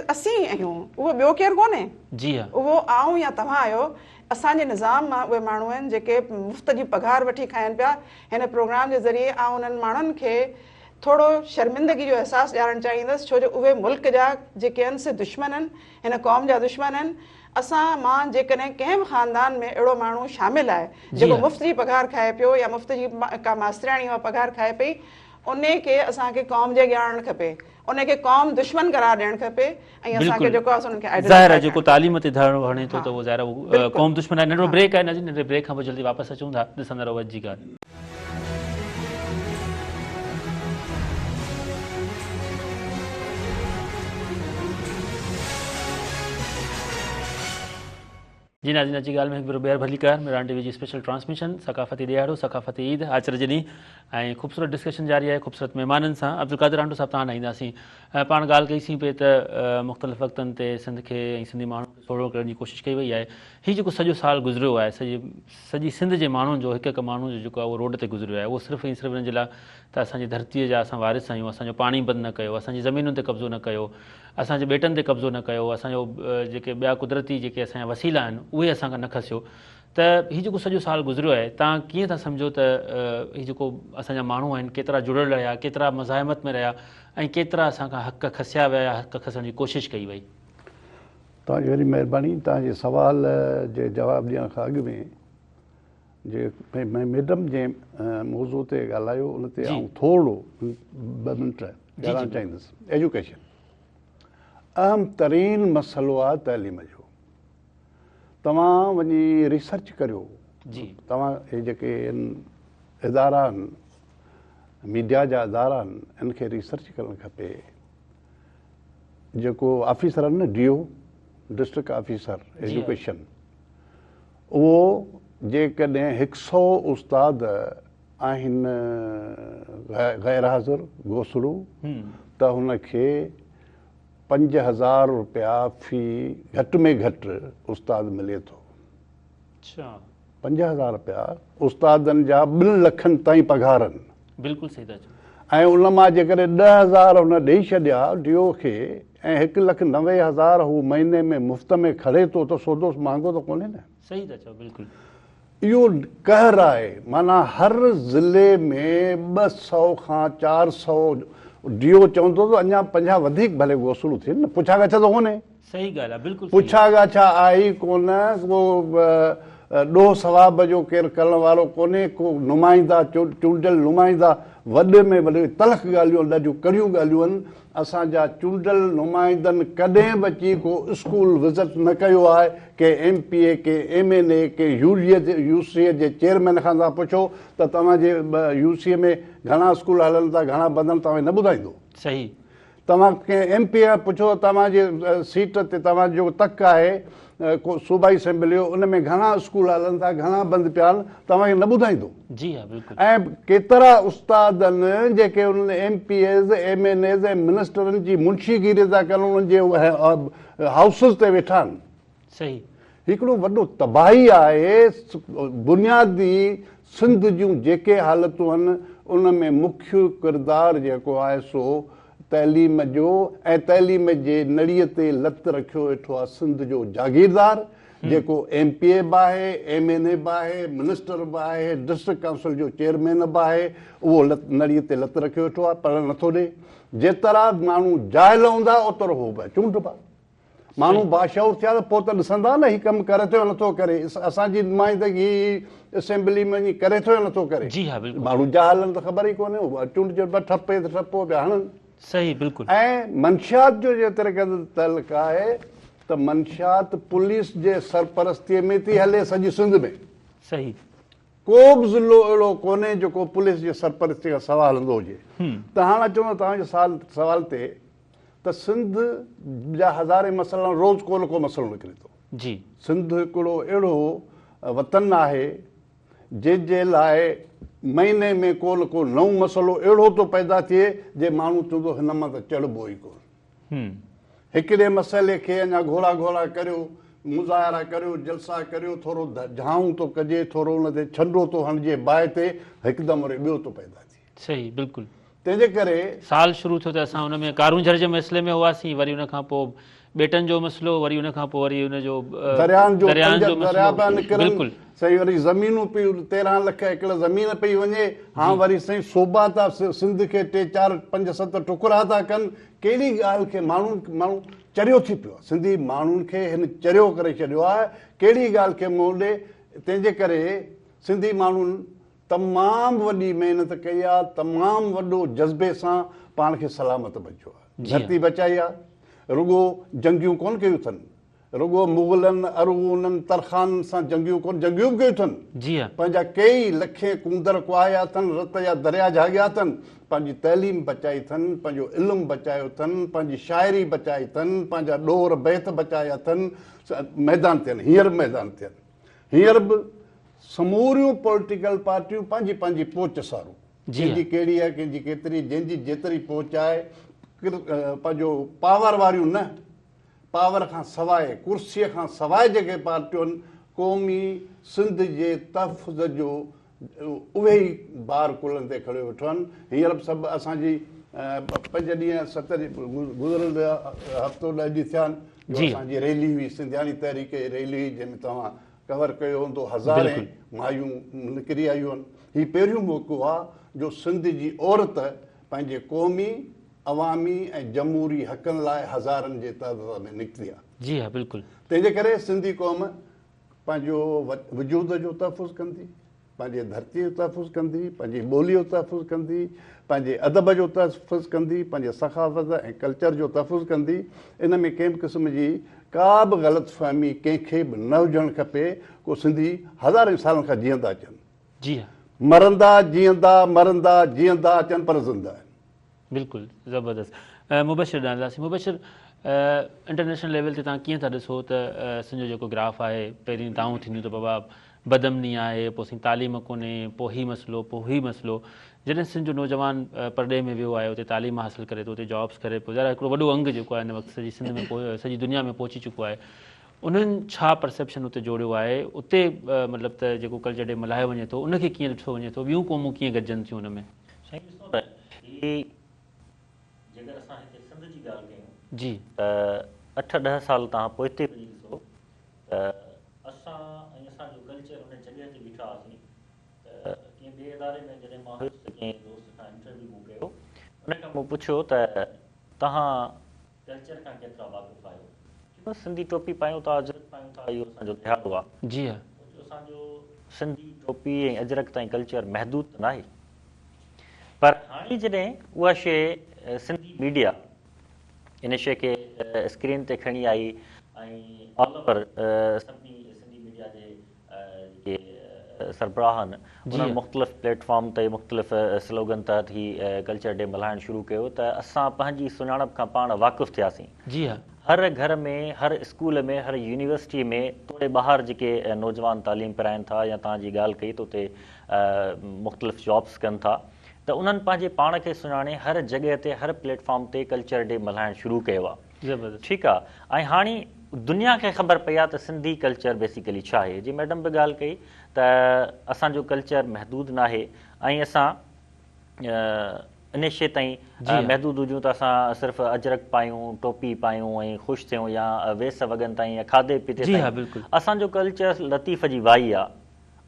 असीं आहियूं, उहो ॿियो केरु कोन्हे। जी हा, उहो आऊं या तव्हां आहियो। असांजे निज़ाम मां उहे माण्हू आहिनि जेके मुफ़्त जी पघार वठी खाइनि पिया। हिन प्रोग्राम जे ज़रिए आउं उन्हनि माण्हुनि खे थोरो शर्मिंदगी जो अहसासु ॾियारणु चाहींदसि, छो जो उहे मुल्क जा जेके आहिनि से दुश्मन आहिनि, हिन क़ौम जा दुश्मन आहिनि। असां मां जेकॾहिं कंहिं बि ख़ानदान में अहिड़ो माण्हू शामिल आहे जेको मुफ़्त जी पघार खाए पियो या मुफ़्त जी का मास्तरियाणी उहा पघार खाए पई, उन खे असांखे क़ौम जे ॼाणणु खपे, उन खे क़ौम दुश्मन करार ॾियणु खपे। ऐं असांखे जेको आहे उन्हनि खे ज़ाहिर आहे जेको तालीम ते धरणु हणे थो त उहो ज़ाहिर आहे क़ौम दुश्मन आहे। नंढिड़ो ब्रेक आहे न जी, नंढे ब्रेक खां पोइ जल्दी वापसि अचूं था, ॾिसंदा रहो अॼु जी ॻाल्हि। जी नाज़रीन, अची ॻाल्हि में हिकु ॿेर भली कर मिरान टीवी जी स्पेशल ट्रांसमिशन सकाफ़ती ॾियारो सकाफ़ती ईद आचर जे ॾींहुं ऐं ख़ूबसूरत डिस्कशन जारी आहे ख़ूबसूरत महिमाननि सां। अब्दुल कादिर आंटो साहिबु तव्हां ईंदासीं, पाण ॻाल्हि कईसीं पे त मुख़्तलिफ़ वक़्तनि ते सिंध खे ऐं सिंधी माण्हुनि खे थोरो करण जी कोशिशि कई वई आहे। हीउ जेको सॼो साल गुज़रियो आहे सॼी सिंध जे माण्हुनि जो हिकु माण्हू जो जेको आहे उहो रोड ते गुज़रियो आहे, उहो सिर्फ़ु ऐं सिर्फ़ु हिन जे लाइ त असांजी धरतीअ जा असां वारिस आहियूं, असांजो पाणी बंदि न कयो, असांजी ज़मीनुनि ते कब्ज़ो न कयो, असांजे ॿेटनि ते कब्ज़ो न कयो, असांजो जेके ॿिया कुदरती जेके असांजा वसीला आहिनि उहे असांखां न खसियो। त हीउ जेको सॼो साल गुज़रियो आहे तव्हां कीअं था सम्झो त हीउ जेको असांजा माण्हू आहिनि केतिरा जुड़ियल रहिया, केतिरा मज़ाहिमत में रहिया ऐं केतिरा असांखां हक़ खसिया विया, हक़ खसण जी कोशिशि कई वई? तव्हांजी वॾी महिरबानी। तव्हांजे सवाल जे जवाबु ॾियण खां अॻु में जे मैडम जे मौज़ू ते ॻाल्हायो उन ते आउं थोरो 2 मिंट ॻाल्हाइणु चाहींदुसि। एजुकेशन अहम तरीन मसइलो आहे तइलीम जो। तव्हां वञी रिसर्च करियो, तव्हां हे जेके इदारा आहिनि, मीडिया जा इदारा आहिनि, इन खे रिसर्च करणु खपे। जेको ऑफिसर आहिनि न DO डिस्ट्रिक्ट ऑफिसर एजुकेशन, उहो जेकॾहिं 100 उस्ताद आहिनि गैर हाज़िर गोसड़ू त हुनखे 5000 रुपया फ़ी घटि में घटि उस्ताद मिले थो। 5000 रुपया उस्तादनि जा 2 लखनि ताईं पघार आहिनि। बिल्कुलु सही था चओ। ऐं उन मां जेकॾहिं 10,000 हुन ॾेई छॾिया DO खे ऐं 1,90,000 हू महीने में मुफ़्त में खणे थो त सौदो महांगो त कोन्हे न। सही था चओ, बिल्कुलु। इहो कहर आहे, माना हर ज़िले में 200 खां 400 DO चवंदो त अञा 50 वधीक भले गोसड़ू थियनि न, पुछा गाछा त कोन्हे। सही ॻाल्हि आहे, बिल्कुलु पुछा गाछा आई कोन, को ॾोह सवाब जो केरु करण वारो कोन्हे, को नुमाइंदा चूंडियल नुमाइंदा वॾे में वॾे तलख़ ॻाल्हियूं ॾाढियूं कड़ियूं ॻाल्हियूं आहिनि। असांजा चूंडियल नुमाइंदनि कॾहिं बि अची को स्कूल विज़िट न कयो आहे। के MPA के MNA के UCA जे चेयरमैन खां तव्हां पुछो त तव्हांजे UCA में घणा स्कूल हलनि था, घणा बंदि, तव्हां न ॿुधाईंदो। सही। तव्हां कंहिं MPA पुछो तव्हांजे सीट ते तव्हांजो तक आहे को सूबाई असेंबली जो, उन में घणा स्कूल हलनि था, घणा बंदि पिया आहिनि, तव्हांखे न ॿुधाईंदो। जी हा, बिल्कुलु। ऐं केतिरा उस्ताद आहिनि जेके उन्हनि MPAs MNAs ऐं मिनिस्टरनि जी मुंशीगिरी था कनि, उन्हनि जे हाउसिस ते वेठा आहिनि। सही। हिकिड़ो वॾो तबाही आहे। बुनियादी सिंध जूं जेके हालतूं आहिनि उन में मुख्य किरदारु जेको आहे सो तइलीम जो, ऐं तइलीम जे नड़ीअ ते लत रखियो वेठो आहे सिंध जो जागीरदार, जेको MPA बि आहे, MNA बि आहे, मिनिस्टर बि आहे, डिस्ट्रिक्ट काउंसिल जो चेयरमैन बि आहे। उहो नड़ीअ ते लत रखियो वेठो आहे, पढ़णु नथो ॾे। जेतिरा माण्हू जाइल हूंदा ओतिरो हो बि चूंड बि। माण्हू बाशऊर थिया त पोइ त ॾिसंदा न हीउ कमु करे थो या नथो करे, असांजी नुमाइंदगी असेंबली में वञी करे थो या नथो करे। जी हा बिल्कुलु। माण्हू जा हलनि त ख़बर ई कोन्हे, चूंड जो ठपे त ठपो पिया हणनि। सही बिल्कुलु। ऐं मंशियात जो जेतिरे क़दुरु तल्क आहे त मंशियात पुलिस जे सरपरस्तीअ में थी हले सॼी सिंध में। सही। को बि ज़िलो अहिड़ो कोन्हे जेको पुलिस जे सरपरस्ती खां सवाइ हलंदो हुजे। त हाणे अचो न तव्हांजे सवाल ते त सिंध जा हज़ारे मसइला रोज़ को न को मसइलो निकिरे थो। जी। सिंध हिकिड़ो अहिड़ो वतन आहे जंहिंजे लाइ महीने में को न को नओं मसइलो अहिड़ो थो पैदा थिए जे माण्हू चवंदो हिन मां त चढ़िबो ई कोन। हिकिड़े मसइले खे अञा घोड़ा घोड़ा करियो, मुज़ाहिरा करियो, जलसा करियो, थोरो झाऊं थो कजे, थोरो हुन ते छंडो थो हणिजे बाहि ते, हिकदमि वरी ॿियो थो पैदा थिए। सही बिल्कुलु। तंहिंजे करे साल शुरू थियो त असां हुन में कारूंझर जे मसइले में हुआसीं, वरी हुन खां पोइ बेटनि जो मसइलो, वरी हुन खां पोइ वरी हुनजो दरिया पिया निकिरनि, सही वरी ज़मीनूं पई 13 लख एकड़ ज़मीन पई वञे, हाणे वरी साईं सोभा था सिंध खे 3, 4, 5, 7 टुकड़ा था कनि। कहिड़ी ॻाल्हि खे माण्हू चरियो थी पियो आहे, सिंधी माण्हुनि खे हिन चरियो करे छॾियो आहे, कहिड़ी ॻाल्हि खे मुंहुं ॾे। तंहिंजे करे सिंधी माण्हुनि तमामु वॾी महिनत कई आहे, तमामु वॾो जज़्बे सां पाण खे सलामत बचियो आहे, धरती बचाई आहे। रुॻो जंगियूं कोन कयूं अथनि, रुॻो मुग़लनि अरगूननि तरखाननि सां जंगियूं कोन, जंगियूं बि कयूं अथनि। जी हा। पंहिंजा कई लखे कूंदर कुआया अथनि, रत जा दरिया जाॻिया अथनि, पंहिंजी तइलीम बचाई अथनि, पंहिंजो इल्मु बचायो अथनि, पंहिंजी शाइरी बचाई अथनि, पंहिंजा ॾोर बैत बचाया अथनि, मैदान थियनि, हींअर मैदान थियनि। हींअर बि समूरियूं पॉलिटिकल पार्टियूं पंहिंजी पंहिंजी पोच सारूं, कंहिंजी कहिड़ी आहे, कंहिंजी केतिरी, जंहिंजी जेतिरी पोच आहे, पंहिंजो पावर वारियूं न, पावर खां सवाइ, कुर्सीअ खां सवाइ जेके पार्टियूं आहिनि, क़ौमी सिंध जे तहफ़ुज़ जो उहे ई बार कुलनि ते खड़े वेठो आहिनि। हींअर बि सभु असांजी 5 ॾींहं 7 गुज़िरियल हफ़्तो 10 ॾींहं थिया आहिनि, असांजी रैली हुई, सिंधियाणी तहरीक जी रैली हुई, जंहिंमें तव्हां कवर कयो हूंदो, हज़ारे मायूं निकिरी आयूं आहिनि। हीउ पहिरियों मौक़ो आहे जो सिंध जी औरत पंहिंजे क़ौमी, अवामी ऐं जमहूरी हक़नि लाइ हज़ारनि जे तइदाद में निकिती आहे। जी हा बिल्कुलु। तंहिंजे करे सिंधी क़ौम पंहिंजो वजूद जो तहफ़ुज़ कंदी, पंहिंजे धरती जो तहफ़ुज़ कंदी, पंहिंजी ॿोलीअ जो तहफ़ुज़ कंदी, पंहिंजे अदब जो तहफ़ुज़ कंदी, पंहिंजे सक़ाफ़त ऐं कल्चर जो तहफ़ुज़ कंदी। इन में कंहिं बि क़िस्म जी का बि ग़लतफ़हमी कंहिंखे बि न हुजणु खपे। को सिंधी हज़ारनि सालनि खां जीअंदा अचनि, जी हा, मरंदा जीअंदा, मरंदा जीअंदा अचनि, पर ज़िंदा आहिनि। बिल्कुलु ज़बरदस्त। मुबशिर ॾांदासीं। मुबशिर, इंटरनेशनल लेवल ते तव्हां कीअं था ॾिसो त सिंध जो जेको ग्राफ आहे, पहिरीं दाऊं थींदियूं त बाबा बदमनी आहे, पोइ सिंध तालीम कोन्हे, पोइ हीउ मसइलो, पोइ हीउ मसइलो। जॾहिं सिंध जो नौजवान परॾे में वियो आहे, उते तालीम हासिलु करे थो, उते जॉब्स करे पियो, ज़रा हिकिड़ो वॾो अंग जेको आहे हिन वक़्तु सॼी सिंध में सॼी दुनिया में पहुची चुको आहे, उन्हनि छा परसेप्शन उते जोड़ियो आहे? उते मतिलबु त जेको कल्चर डे मल्हायो वञे थो, उनखे कीअं ॾिठो वञे थो? ॿियूं क़ौमूं कीअं गॾिजनि थियूं हुन में? जी, 8-10 साल तव्हां पोइ हिते वञी ॾिसो त असां ऐं असांजो कल्चर हुन जॻह ते बीठा हुआसीं त कंहिं ॿिए इदारे में जॾहिं मां हुयुसि त कंहिं दोस्त खां इंटरव्यू मूं कयो, उन खां मूं पुछियो त तव्हां कल्चर खां केतिरा वाक़ुफ़ु आहियो? सिंधी टोपी पायूं था, अजरक पायूं था, इहो असांजो लिहाज़ो आहे। जी हा, असांजो सिंधी टोपी ऐं अजरक ताईं कल्चर महदूद त न आहे, पर हाणे जॾहिं उहा शइ सिंधी मीडिया इन शइ खे स्क्रीन ते खणी आई ऐं ऑल ओवर सभिनी सिंधी मीडिया जे जेके सरबराह आहिनि, उन्हनि मुख़्तलिफ़ प्लेटफॉर्म ते मुख़्तलिफ़ स्लोगन तहत ही कल्चर डे मल्हाइणु शुरू कयो त असां पंहिंजी सुञाणप खां पाण वाक़ुफ़ु थियासीं। जी हा, हर घर में, हर स्कूल में, हर यूनिवर्सिटी में थोरे ॿाहिरि जेके नौजवान तालीम कराइनि था या तव्हांजी ॻाल्हि कई त उते मुख़्तलिफ़ जॉब्स कनि था, त उन्हनि पंहिंजे पाण खे सुञाणे हर जॻह ते, हर प्लेटफॉर्म ते कल्चर डे मल्हाइणु शुरू कयो आहे। ज़बरदस्त, ठीकु आहे। ऐं हाणे दुनिया खे ख़बर पई आहे त सिंधी कल्चर बेसिकली छा आहे। जीअं मैडम बि ॻाल्हि कई त असांजो कल्चर महदूद न आहे ऐं असां इन शइ ताईं महदूद हुजूं त असां सिर्फ़ु अजरक पायूं, टोपी पायूं ऐं ख़ुशि थियूं, या वेस वॻनि ताईं या खाधे पीते ताईं। असांजो कल्चर लतीफ़ जी वाई आहे,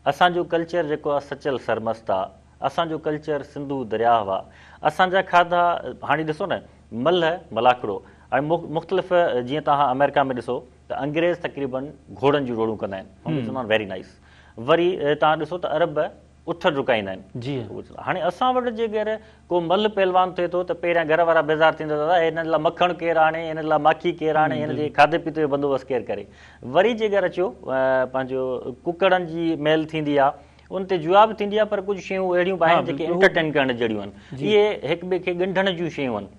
असांजो कल्चर जेको आहे सचल सरमस्त आहे, असांजो कल्चर सिंधू दरिया आहे, असांजा खाधा हाणे ॾिसो न, मल्ह मलाखड़ो, ऐं मुख़्तलिफ़ जीअं तव्हां अमेरिका में ॾिसो त अंग्रेज़ तक़रीबन घोड़नि जूं रोड़ूं कंदा आहिनि, वेरी नाइस। वरी तव्हां ॾिसो त अरब उठ डुकाईंदा आहिनि। हाणे असां वटि जेकर को मल पहलवान थिए थो त पहिरियां घर वारा बेज़ार थींदा दादा हिन लाइ मखणु केरु आणे, हिन लाइ माखी केरु आणे, हिन जे खाधे पीते जो बंदोबस्तु केरु करे। वरी जेकर अचो पंहिंजो कुकड़नि जी महल थींदी आहे, उन ते जुआ बि थींदी आहे, पर कुझु शयूं अहिड़ियूं बि आहिनि जेके एंटरटेन करण जहिड़ियूं आहिनि। इहे हिक ॿिए खे ॻंढण जूं शयूं आहिनि,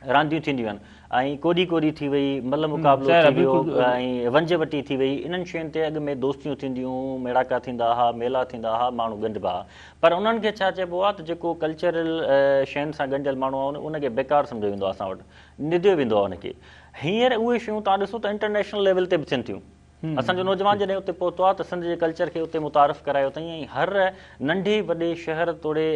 रांदियूं थींदियूं आहिनि। ऐं कोडी कोडी थी वई, मल मुक़ाबिलो थी वियो, ऐं वंज वटी थी वई। इन्हनि शयुनि ते अॻु में दोस्तियूं थींदियूं, मेड़ाका थींदा हुआ, मेला थींदा हुआ, माण्हू ॻंढिबा हुआ। पर उन्हनि खे छा चइबो आहे त जेको कल्चरल शयुनि सां ॻंढियल माण्हू आहे उनखे बेकार सम्झो वेंदो आहे, असां वटि निधियो वेंदो आहे उनखे। हींअर उहे शयूं तव्हां ॾिसो त इंटरनेशनल लेवल ते बि थियनि थियूं। असांजो नौजवान जॾहिं उते पहुतो आहे त सिंध जे कल्चर खे उते मुतारिफ़ करायो अथई, ऐं हर नंढे वॾे शहर तोड़े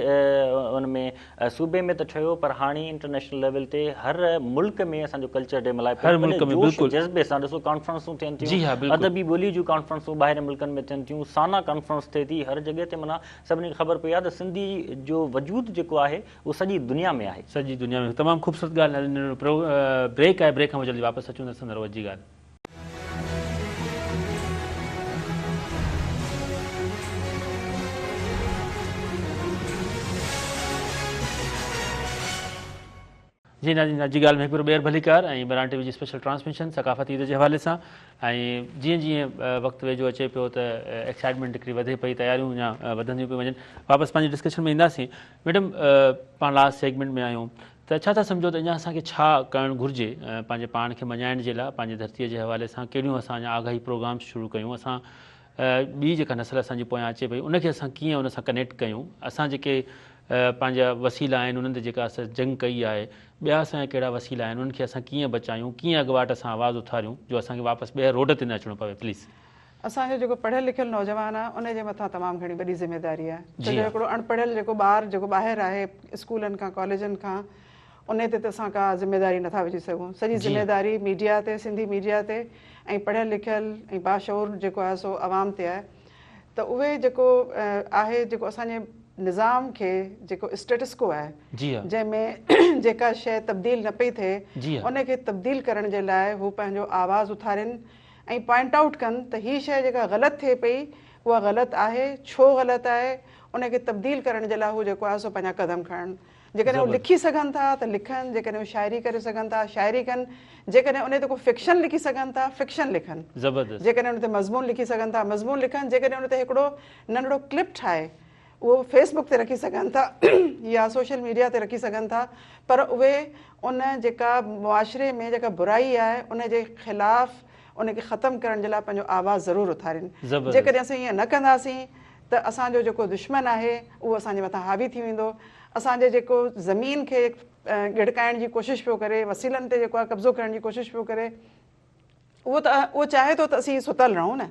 उन में सूबे में त ठहियो, पर हाणे इंटरनेशनल लेवल ते हर मुल्क में असांजो कल्चर डे मल्हाए पियो। जज़्बे सां ॾिसो कॉन्फ्रेंसूं थियनि थियूं, अदबी ॿोली जूं कॉन्फ्रेंसूं ॿाहिरि मुल्कनि में थियनि थियूं, साना कॉन्फ्रेंस थिए थी हर जॻह ते। माना सभिनी खे ख़बर पई आहे त सिंधी जो वजूद जेको आहे उहो सॼी दुनिया में आहे। सॼी दुनिया में तमामु ख़ूबसूरत ॻाल्हि। ब्रेक आहे, ब्रेक खां जल्दी वापसि अचूं था संदर जी ॻाल्हि। जी नाज़रीन, अॼु जी ॻाल्हि में हिकु ॿीहर भलीकार ऐं बरान टीवी जी स्पेशल ट्रांसमिशन सकाफ़ती ईद जे हवाले सां। ऐं जीअं जीअं वक़्तु वेझो अचे पियो त एक्साइटमेंट हिकिड़ी वधे पई, तयारियूं अञा वधंदियूं पियूं वञनि। वापसि पंहिंजी डिस्कशन में ईंदासीं। मैडम, पाण लास्ट सेगमेंट में आहियूं त छा था सम्झो त अञा असांखे छा करणु घुरिजे पंहिंजे पाण खे मञाइण जे लाइ, पंहिंजे धरतीअ जे हवाले सां कहिड़ियूं असां अञा आगाही प्रोग्राम्स शुरू कयूं, असां ॿी जेका नसल असांजी पोयां अचे पई उनखे असां कीअं उन सां कनेक्ट कयूं, असां जेके पंहिंजा वसीला आहिनि उन्हनि ते जेका असां जंग कई आहे, ॿिया असांजा कहिड़ा वसीला आहिनि उन्हनि खे असां कीअं बचायूं, कीअं अॻुवाट असां आवाज़ु उथारियूं जो असांखे वापसि ॿीहर रोड ते न अचिणो पवे। प्लीज़। असांजो जेको पढ़ियल लिखियल नौजवान आहे उनजे मथां तमामु घणी वॾी ज़िम्मेदारी आहे। छो जो हिकिड़ो अनपढ़ियल जेको ॿारु जेको ॿाहिरि आहे स्कूलनि खां कॉलेजनि खां, उन ते त असां का ज़िम्मेदारी नथा विझी सघूं। सॼी ज़िम्मेदारी मीडिया ते, सिंधी मीडिया ते ऐं पढ़ियल लिखियल ऐं बाशऊर जेको आहे सो आवाम ते आहे। त उहे जेको आहे जेको असांजे निज़ाम खे जेको स्टेटस को आहे जंहिंमें जेका शइ तब्दील न पई थिए उनखे तब्दील करण जे लाइ हू पंहिंजो आवाज़ु उथारिनि ऐं पॉइंट आउट कनि त हीअ शइ जेका ग़लति थिए पई उहा ग़लति आहे, छो ग़लति आहे, उनखे तब्दील करण जे लाइ हू जेको आहे सो पंहिंजा क़दम खणनि। जेकॾहिं हू लिखी सघनि था त लिखनि, जेकॾहिं हू शाइरी करे सघनि था शाइरी कनि, जेकॾहिं उन ते को फिक्शन लिखी सघनि था फिक्शन लिखनि, जेकॾहिं उन ते मज़मून लिखी सघनि था मज़मून लिखनि, जेकॾहिं उन ते हिकिड़ो नंढिड़ो क्लिप ठाहे उहो फेसबुक ते रखी सघनि था या सोशल मीडिया ते रखी सघनि था, पर उहे उन जेका मुआशिरे में जेका बुराई आहे उनजे ख़िलाफ़ु उनखे ख़तमु करण जे लाइ पंहिंजो आवाज़ु ज़रूरु उथारिनि। जेकॾहिं असां ईअं न कंदासीं त असांजो जेको दुश्मन आहे उहो असांजे मथां हावी थी वेंदो। असांजे जेको ज़मीन खे गिड़काइण जी कोशिशि पियो करे, वसीलनि ते जेको आहे कब्ज़ो करण जी कोशिशि पियो करे, उहो चाहे थो त असीं सुतल रहूं न,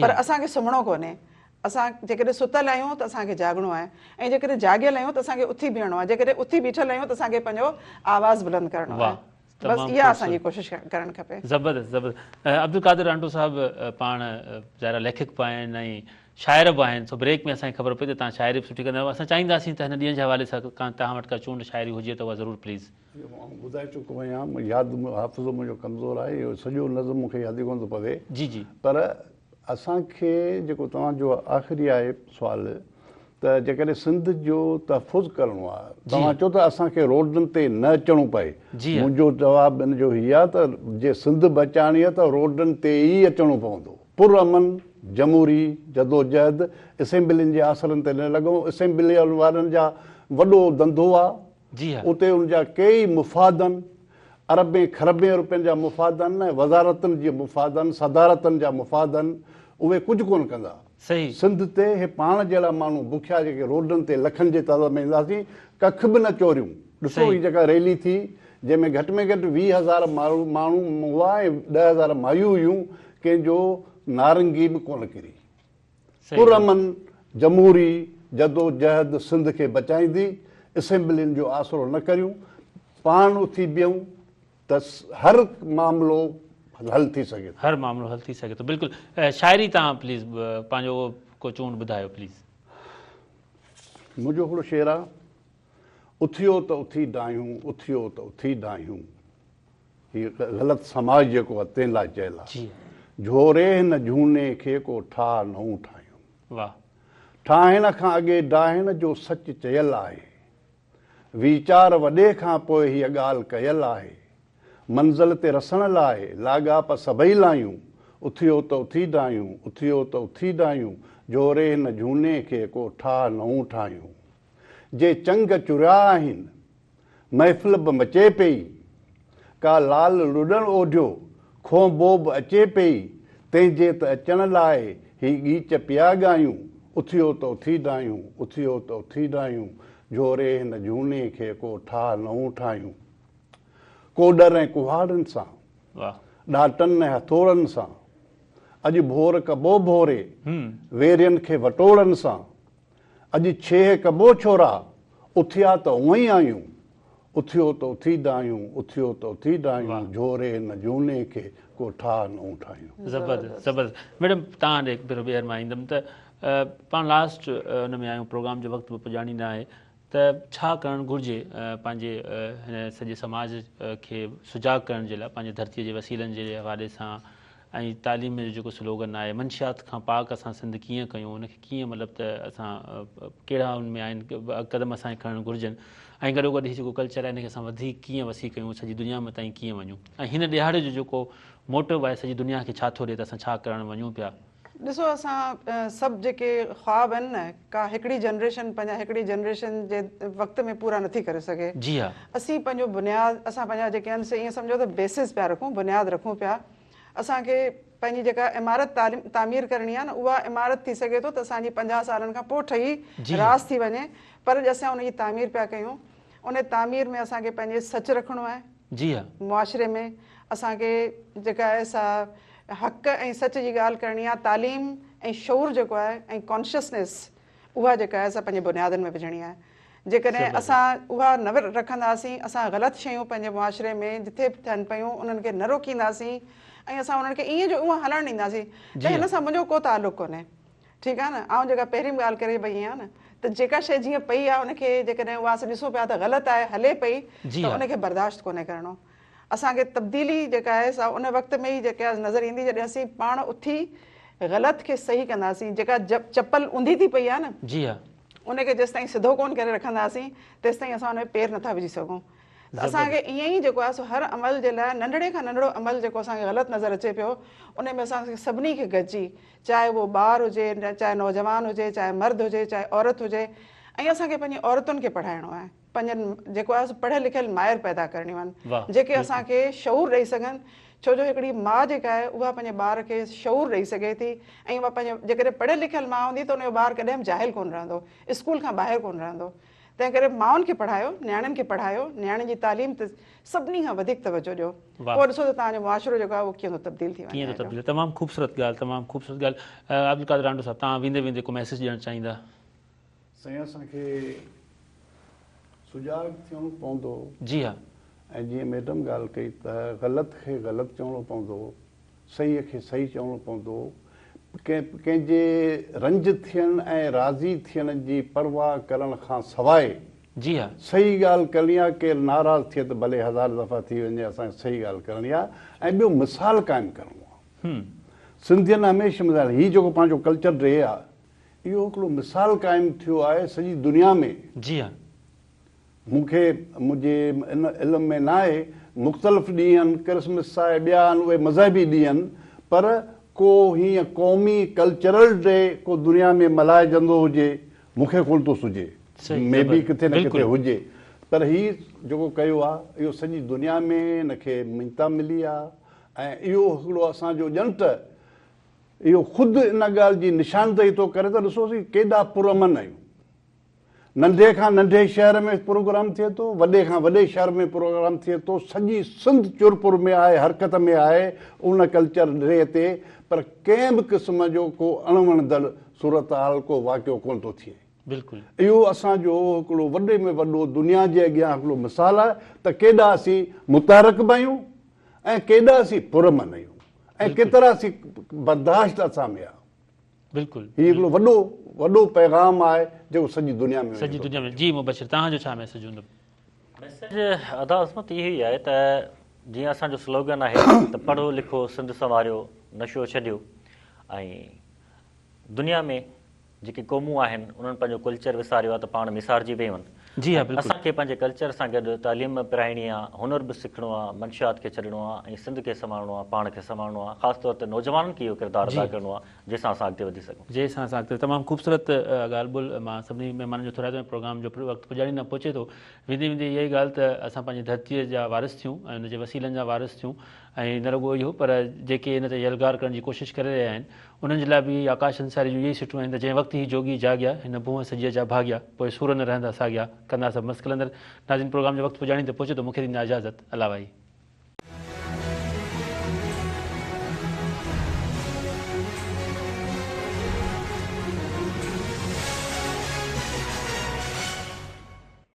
पर असांखे सुम्हणो कोन्हे। असां जेकॾहिं सुतल आहियूं त असांखे जाॻणो आहे, ऐं जेकॾहिं जाॻियल आहियूं त असांखे उथी बीहणो आहे, जेकॾहिं उथी बीठल आहियूं त असांखे पंहिंजो आवाज़ु बुलंद करणो आहे। बसि इहा असांजी कोशिशि करणु खपे। ज़बरदस्त ज़बरदस्त। अब्दुल कादिर आंटो साहिबु पाण ज़ाहिर लेखक बि आहिनि ऐं शाइर बि आहिनि, सो ब्रेक में असांखे ख़बर पई त तव्हां शाइरी बि सुठी कंदा आहियो। असां चाहींदासीं त हिन ॾींहं जे हवाले सां तव्हां वटि का चूंड शाइरी हुजे त उहा ज़रूरु प्लीज़। ॿुधाए चुको आहियां, यादि हाफ़िज़ो मुंहिंजो कमज़ोरु आहे, इहो सॼो नज़म मूंखे यादि कोन थो पवे। जी जी। पर असांखे जेको तव्हांजो आख़िरी आहे सुवालु त जेकॾहिं सिंध जो तहफ़ुज़ करिणो आहे, तव्हां चओ त असांखे रोडनि ते न अचिणो पए, मुंहिंजो जवाबु इन जो हीअ आहे त जे सिंध बचाइणी आहे त रोडनि ते ई अचिणो पवंदो। पुरअमन जमहूरी जदोजहद असेंबलियुनि जे आसरनि ते न लॻूं। असेंबली वारनि जा वॾो धंधो आहे, उते उनजा कई मुफ़ादनि, अरबे खरबे रुपयनि जा मुफ़ादनि ऐं वज़ारतनि जी मुफ़ादनि, सदारतनि जा मुफ़ादनि, उहे कुझु कोन कंदा। सही। सिंध ते हे पाण जहिड़ा माण्हू बुखिया जेके रोडनि ते लखनि जे तादाद में ईंदासीं, कख बि न चोरियूं। ॾिसो हीअ जेका रैली थी जंहिंमें घटि में घटि 20,000 माण्हू हुआ ऐं 10,000 मायूं हुयूं, कंहिंजो नारंगी बि कोन किरी। पुरअमन जमहूरी जदोजहद सिंध खे बचाईंदी, असेंबलियुनि जो आसरो न करियूं, पाण उथी बीहूं त हर मामिलो हल थी सघे, हर मामिलो हल थी सघे थो। बिल्कुलु। शाइरी तव्हां प्लीज़ पंहिंजो को चूंड ॿुधायो प्लीज़। मुंहिंजो हिकिड़ो शेर आहे, उथियो त उथी डाहियूं, उथियो त उथी डाहियूं, हीउ ग़लति समाज जेको आहे तंहिं लाइ चयलु आहे। जी झोरे हिन झूने खे को ठाह नऊं ठाहियूं, वाह, ठाहिण खां अॻे डाहिण जो सच चयलु आहे, वीचार वॾे खां पोइ हीअ ॻाल्हि कयल आहे, मंज़िल ते रसण लाइ लाॻाप सभई लायूं, उथियो त उथी डायूं, उथियो त उथी डायूं, झोरे हिन झूने खे को ठाह नऊं ठाहियूं। जे चंग चुरिया आहिनि महफ़िल बि मचे पई, का लाल लुॾण ओढियो खो बोब अचे पई, तंहिंजे त अचण लाइ ही गीच पिया ॻायूं, उथियो त उथी डायूं, उथियो त उथी डायूं, झोरे हिन झूने खे को ठाह नऊं ठाहियूं। कोडर ऐं कुहाड़नि सां, ॾाटनि ऐं हथोड़नि सां, अॼु भोर कबो भोरे वेरियनि खे वटोड़नि सां, अॼु छेह कबो छोरा उथिया त उअं ई आहियूं, उथियो त उथी डायूं, उथियो त उथी डायूं, झोरे हिन झूने खे को ठाह नऊं ठाहियूं। ज़बरदस्त ज़बरदस्त। मैडम तव्हां ॾे भेरो ॿीहर मां ईंदुमि त पाण लास्ट हुन में आहियूं, प्रोग्राम जो वक़्तु बि पुॼाणी न आहे, त छा करणु घुरिजे पंहिंजे हिन सॼे समाज खे सुजाॻ करण जे लाइ, पंहिंजे धरतीअ जे वसीलनि जे हवाले सां, ऐं तालीम जो जेको स्लोगन आहे मंशियात खां पाक असां सिंध कीअं कयूं, उनखे कीअं मतिलबु त असां कहिड़ा हुन में आहिनि क़दम असांखे खणणु घुरिजनि, ऐं गॾोगॾु हीउ जेको कल्चर आहे हिनखे असां वधीक कीअं वसी कयूं, सॼी दुनिया में ताईं कीअं वञूं, ऐं हिन ॾिहाड़े जो जेको मोटिव आहे सॼी दुनिया खे छा थो ॾिए त असां छा करणु वञूं पिया। ॾिसो, असां सभु जेके ख्वाब आहिनि न, का हिकिड़ी जनरेशन पंहिंजा हिकिड़ी जनरेशन जे वक़्त में पूरा नथी करे सघे। जी हा, असीं पंहिंजो बुनियादु, असां पंहिंजा जेके आहिनि से ईअं सम्झो त बेसिस पिया रखूं, बुनियादु रखूं पिया। असांखे पंहिंजी जेका इमारत तामीर करणी आहे न, उहा इमारत थी सघे थो त असांजी 50 सालनि खां पोइ ठही रास थी वञे, पर अॼु असां उनजी तामीर पिया कयूं। उन तामीर में असांखे पंहिंजे सच रखिणो आहे। जी हा, मुआशिरे में असांखे जेका आहे सा हक़ ऐं सच जी ॻाल्हि करणी आहे। तालीम ऐं शौर जेको आहे ऐं कॉन्शियसनेस, उहा जेका आहे असां पंहिंजे बुनियादनि में विझणी आहे। जेकॾहिं असां उहा न रखंदासीं, असां ग़लति शयूं पंहिंजे मुआशिरे में जिथे बि थियनि पियूं उन्हनि खे न रोकींदासीं, ऐं असां उन्हनि खे ईअं जो उअं हलणु ॾींदासीं त हिन सां मुंहिंजो को तालुक़ु कोन्हे। ठीकु आहे न। ऐं जेका पहिरीं ॻाल्हि करे भई ईअं आहे न, त जेका शइ जीअं पई आहे उनखे जेकॾहिं उहा असां ॾिसूं पिया त ग़लति आहे, हले पई, त उनखे बर्दाश्त कोन्हे करिणो। असांखे तब्दीली जेका आहे सा उन वक़्त में ई जेका नज़र ईंदी जॾहिं असीं पाण उथी ग़लति खे सही कंदासीं। जेका चप्पल ऊंधी थी पई आहे न, जी हा, उनखे जेसि ताईं सिधो कोन करे रखंदासीं तेसि ताईं असां उन में पेर नथा विझी सघूं। त असांखे ईअं ई जेको आहे सो हर अमल जे लाइ, नंढड़े खां नंढड़ो अमल जेको असांखे ग़लति नज़र अचे पियो, उन में असांखे सभिनी खे गॾिजी, चाहे उहो ॿार हुजे, चाहे नौजवान हुजे, चाहे मर्द हुजे, चाहे औरत हुजे, ऐं असांखे पंहिंजी औरतुनि खे पढ़ाइणो आहे। पंहिंजनि जेको आहे पढ़ियल लिखियल माइर पैदा करणियूं आहिनि, जेके असांखे शऊर ॾेई सघनि। छो जो हिकिड़ी माउ जेका आहे उहा पंहिंजे ॿार खे शऊर ॾेई सघे थी, ऐं उहा पंहिंजे जेकॾहिं पढ़ियल लिखियल माउ हूंदी त उनजो ॿारु कॾहिं बि जाहिल कोन रहंदो, स्कूल खां ॿाहिरि कोन रहंदो। तंहिं करे माउनि खे पढ़ायो, नियाणियुनि खे पढ़ायो, नियाणियुनि जी तालीम ते सभिनी खां वधीक तवजो ॾियो। पोइ ॾिसो त तव्हांजो मुआशिरो जेको आहे उहो कीअं थो तब्दील थी वञे। तमामु ख़ूबसूरत ॻाल्हि, तमामु ख़ूबसूरत ॻाल्हि। अब्दुल कादिर रांडो साहब, तव्हां वेंदे वेंदे को मैसेज ॾियणु चाहींदा? साईं, असांखे सुजाॻ थियणो पवंदो। जी हा, ऐं जीअं मैडम ॻाल्हि कई त ग़लति खे ग़लति चवणो पवंदो, सहीअ खे सही चवणो पवंदो। कंहिंजे रंज थियण ऐं राज़ी थियण जी परवाह करण खां सवाइ जी हा, सही ॻाल्हि करणी आहे। केरु नाराज़ थिए त भले 1000 दफ़ा थी वञे, असांखे सही ॻाल्हि करणी आहे। ऐं ॿियो मिसाल क़ाइमु करिणो आहे। सिंधियुनि हमेशह मिसाल, हीउ जेको पंहिंजो कल्चर डे आहे, इहो हिकिड़ो मिसाल क़ाइमु थियो आहे सॼी दुनिया में। जी हा, मूंखे मुंहिंजे इन इल्म में न आहे, मुख़्तलिफ़ ॾींहं आहिनि, क्रिसमस आहे, ॿिया आहिनि, उहे मज़हबी ॾींहं आहिनि, पर को हीअं क़ौमी कल्चरल डे को दुनिया में मल्हाइजंदो हुजे मूंखे कोन थो सुझे। मे बि किथे न किथे हुजे, पर हीउ जेको कयो आहे इहो सॼी दुनिया में हिनखे मिन्नता मिली आहे। ऐं इहो हिकिड़ो असांजो ॼंट इहो ख़ुदि इन ॻाल्हि जी निशानदेही थो करे त ॾिसोसीं केॾा पुरअमन आहियूं। नंढे खां नंढे शहर में प्रोग्राम थिए थो, वॾे खां वॾे शहर में प्रोग्राम थिए थो, सॼी सिंध चुरपुर में आहे, हरकत में आहे उन कल्चर डे ते, पर कंहिं बि क़िस्म जो को अणवणंदड़ सूरत हाल को वाक़ियो कोन थो थिए। बिल्कुलु, इहो असांजो हिकिड़ो वॾे में वॾो दुनिया जे अॻियां हिकिड़ो मिसाल आहे त केॾा असीं मुतहरक बि आहियूं ऐं केॾा असीं पुरअमन आहियूं ऐं केतिरा असीं बर्दाश्त असां में आहे। बिल्कुलु, हीउ हिकिड़ो वॾो पैगाम आहे जेको सॼी दुनिया में। सॼी दुनिया में। जी मुबशिर, तव्हांजो छा मैसेज हूंदो? मैसेज अदा अज़मत इहो ई आहे त जीअं असांजो स्लोगन आहे त पढ़ो लिखो सिंध संवारियो नशो छॾियो ऐं दुनिया में जेके क़ौमूं आहिनि उन्हनि पंहिंजो कल्चर विसारियो आहे त पाण विसारजी पियूं आहिनि। जी हा, बिल्कुलु। असांखे पंहिंजे कल्चर सां गॾु तालीम पिराइणी आहे, हुनर बि सिखणो आहे, मंशियात खे छॾिणो आहे ऐं सिंध खे संभालणो आहे, पाण खे संभालणो आहे, ख़ासि तौर ते नौजवाननि खे इहो किरदारु अदा करिणो आहे जंहिंसां असां अॻिते वधी सघूं। जंहिंसां असां अॻिते तमामु ख़ूबसूरत ॻाल्हि ॿोल मां सभिनी महिमाननि जो थोरा प्रोग्राम जो वक़्तु पुॼाणी न पहुचे थो। वेंदे वेंदे इहा ई ॻाल्हि त असां पंहिंजी धरतीअ जा वारिस थियूं ऐं हुनजे वसीलनि जा वारिस थियूं ऐं न रुॻो इहो पर जेके हिन ते यलगार करण जी कोशिशि करे रहिया आहिनि उन्हनि जे लाइ बि आकाश अंसारी जूं इहे ई सिटूं आहिनि त जंहिं वक़्तु ई जोगी जाॻिया हिन भूअं सॼीअ जा भाॻिया पोइ सूर न रहंदा साॻिया कंदा सभु मस्कलंदड़। नाज़रीन, प्रोग्राम जो वक़्तु पुॼाणी ते पहुचे थो, मूंखे ॾींदा इजाज़त। अला भाई।